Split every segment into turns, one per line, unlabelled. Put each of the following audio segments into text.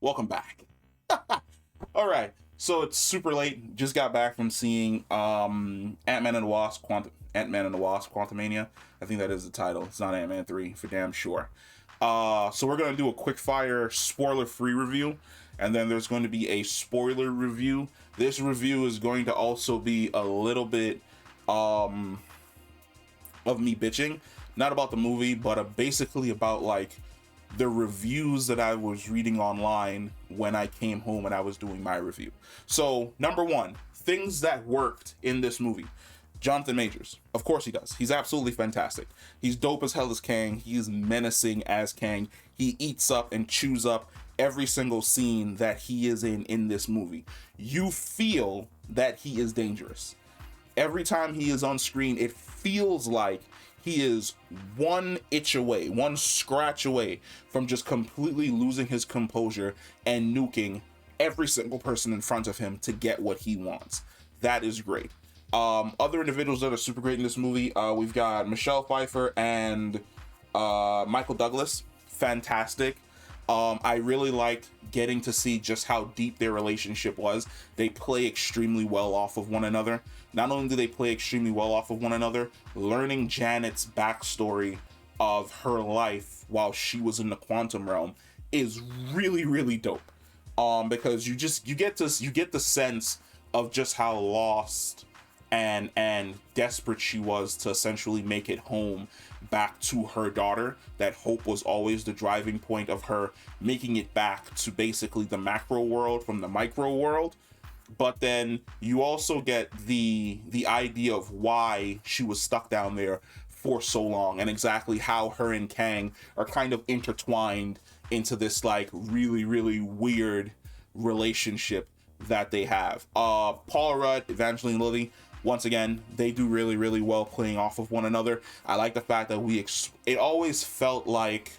Welcome back. All right, so it's super late. Just got back from seeing Ant-Man and the Wasp, Ant-Man and the Wasp, Quantumania. I think that is the title. It's not Ant-Man 3 for damn sure. So we're gonna do a quick fire spoiler-free review, and then there's going to be a spoiler review. This review is going to also be a little bit of me bitching, not about the movie, but basically about like the reviews that I was reading online when I came home and I was doing my review. So number one, things that worked in this movie. Jonathan Majors, of course he does. He's absolutely fantastic. He's dope as hell as Kang. He's menacing as Kang. He eats up and chews up every single scene that he is in this movie. You feel that he is dangerous. Every time he is on screen, it feels like he is one itch away, one scratch away from just completely losing his composure and nuking every single person in front of him to get what he wants. That is great. Other individuals that are super great in this movie, we've got Michelle Pfeiffer and Michael Douglas. Fantastic. I really liked getting to see just how deep their relationship was. They play extremely well off of one another. Not only do they play extremely well off of one another, learning Janet's backstory of her life while she was in the quantum realm is really, really dope. Because you get the sense of just how lost and desperate she was to essentially make it home back to her daughter. That Hope was always the driving point of her making it back to basically the macro world from the micro world. But then you also get the idea of why she was stuck down there for so long, and exactly how her and Kang are kind of intertwined into this like really, really weird relationship that they have. Paul Rudd, Evangeline, Lilly, once again, they do really, really well playing off of one another. I like the fact that it always felt like,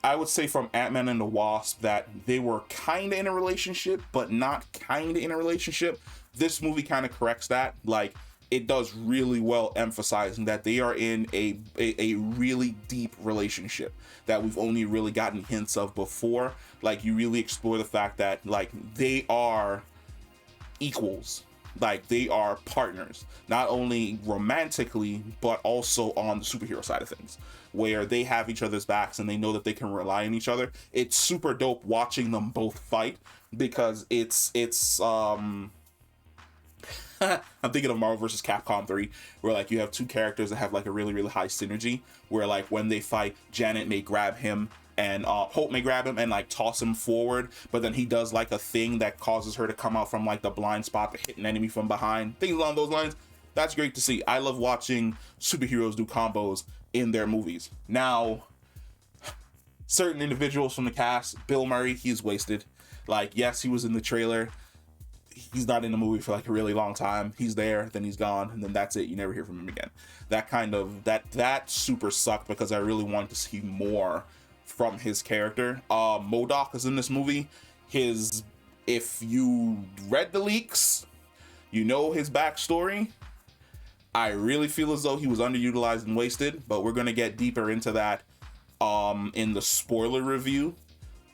I would say from Ant-Man and the Wasp, that they were kind of in a relationship, but not kind of in a relationship. This movie kind of corrects that. Like, it does really well emphasizing that they are in a really deep relationship that we've only really gotten hints of before. Like, you really explore the fact that, like, they are equals. Like, they are partners, not only romantically, but also on the superhero side of things, where they have each other's backs and they know that they can rely on each other. It's super dope watching them both fight, because it's I'm thinking of Marvel vs. Capcom 3, where like you have two characters that have like a really, really high synergy, where like when they fight, Janet may grab him and Hope may grab him and like toss him forward, but then he does like a thing that causes her to come out from like the blind spot to hit an enemy from behind, things along those lines. That's great to see. I love watching superheroes do combos in their movies. Now, certain individuals from the cast, Bill Murray, he's wasted. Like, yes, he was in the trailer. He's not in the movie for like a really long time. He's there, then he's gone, and then that's it. You never hear from him again. That kind of that super sucked, because I really wanted to see more from his character. MODOK is in this movie. If you read the leaks, you know his backstory. I really feel as though he was underutilized and wasted, but we're gonna get deeper into that in the spoiler review.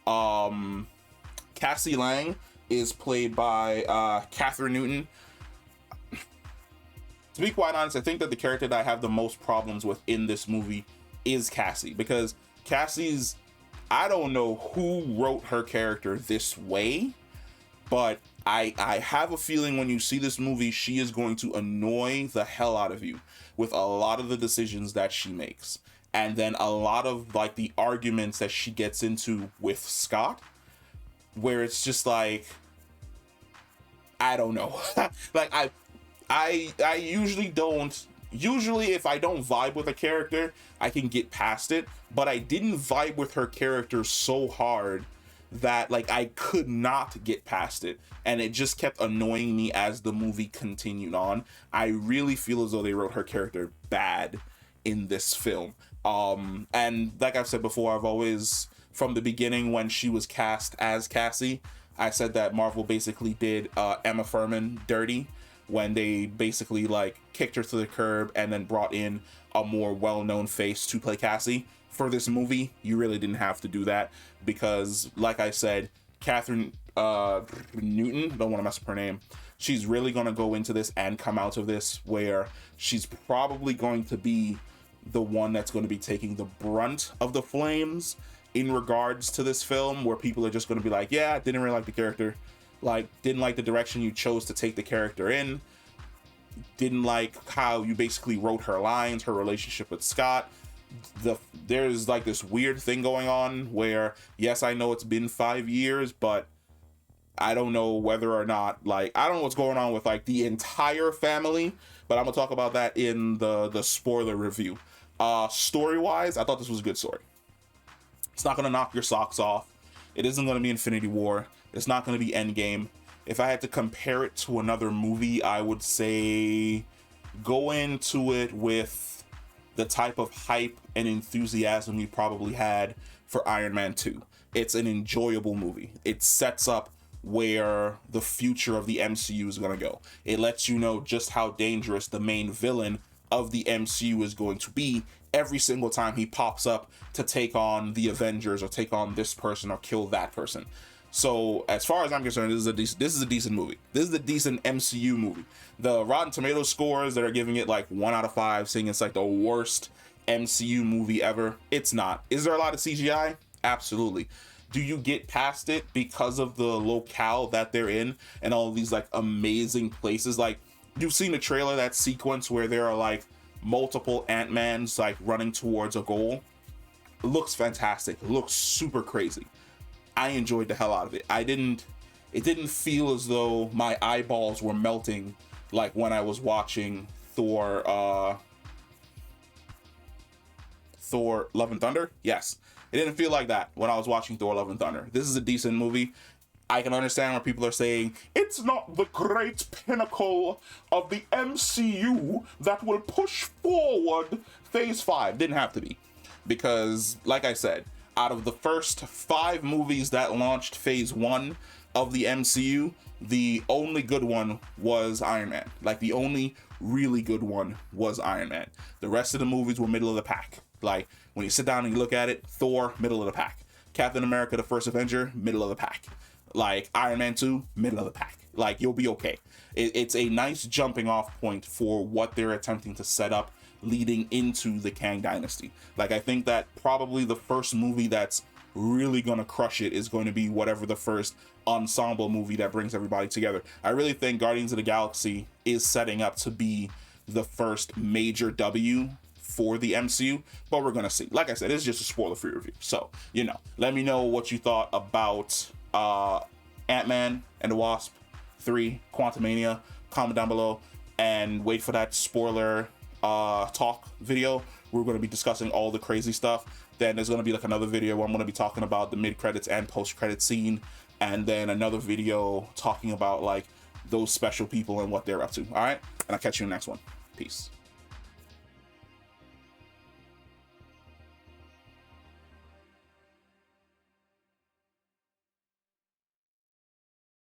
Cassie Lang is played by Kathryn Newton. To be quite honest, I think that the character that I have the most problems with in this movie is Cassie, because Cassie's, I don't know who wrote her character this way, but I have a feeling when you see this movie, she is going to annoy the hell out of you with a lot of the decisions that she makes. And then a lot of like the arguments that she gets into with Scott, where it's just like, I don't know. Like I usually don't. Usually if I don't vibe with a character, I can get past it, but I didn't vibe with her character so hard that like I could not get past it, and it just kept annoying me as the movie continued on. I really feel as though they wrote her character bad in this film. And like I've said before, I've always, from the beginning when she was cast as Cassie, I said that Marvel basically did Emma Furman dirty when they basically like kicked her to the curb and then brought in a more well-known face to play Cassie. for this movie, you really didn't have to do that, because like I said, Kathryn Newton, don't want to mess up her name, she's really going to go into this and come out of this where she's probably going to be the one that's going to be taking the brunt of the flames in regards to this film, where people are just going to be like, yeah, didn't really like the character, like didn't like the direction you chose to take the character in, didn't like how you basically wrote her lines, her relationship with Scott. There's like this weird thing going on where, yes, I know it's been 5 years, but I don't know whether or not, like, I don't know what's going on with like the entire family, but I'm gonna talk about that in the spoiler review. Story wise, I thought this was a good story. It's not gonna knock your socks off. It isn't gonna be Infinity War. It's not gonna be Endgame. If I had to compare it to another movie, I would say go into it with the type of hype and enthusiasm you probably had for Iron Man 2. It's an enjoyable movie. It sets up where the future of the MCU is going to go. It lets you know just how dangerous the main villain of the MCU is going to be every single time he pops up to take on the Avengers or take on this person or kill that person. So as far as I'm concerned, this is a decent movie. This is a decent MCU movie. The Rotten Tomatoes scores that are giving it like 1 out of 5, saying it's like the worst MCU movie ever. It's not. Is there a lot of CGI? Absolutely. Do you get past it because of the locale that they're in and all of these like amazing places? Like, you've seen the trailer, that sequence where there are like multiple Ant-Mans like running towards a goal. It looks fantastic. It looks super crazy. I enjoyed the hell out of it. It didn't feel as though my eyeballs were melting like when I was watching Thor Love and Thunder. Yes. It didn't feel like that when I was watching Thor Love and Thunder. This is a decent movie. I can understand where people are saying it's not the great pinnacle of the MCU that will push forward Phase 5. Didn't have to be. Because, like I said, out of the first 5 movies that launched Phase 1 of the MCU, the only good one was Iron Man. Like, the only really good one was Iron Man. The rest of the movies were middle of the pack. Like, when you sit down and you look at it, Thor, middle of the pack. Captain America, the First Avenger, middle of the pack. Like, Iron Man 2, middle of the pack. Like, you'll be okay. It's a nice jumping off point for what they're attempting to set up leading into the Kang Dynasty. Like, I think that probably the first movie that's really gonna crush it is going to be whatever the first ensemble movie that brings everybody together. I really think Guardians of the Galaxy is setting up to be the first major W for the MCU, but we're gonna see. Like I said, it's just a spoiler-free review, so, you know, let me know what you thought about Ant-Man and the Wasp 3 Quantumania. Comment down below and wait for that spoiler talk video. We're going to be discussing all the crazy stuff. Then there's going to be like another video where I'm going to be talking about the mid-credits and post-credit scene, and then another video talking about like those special people and what they're up to. All right, and I'll catch you in the next one. Peace.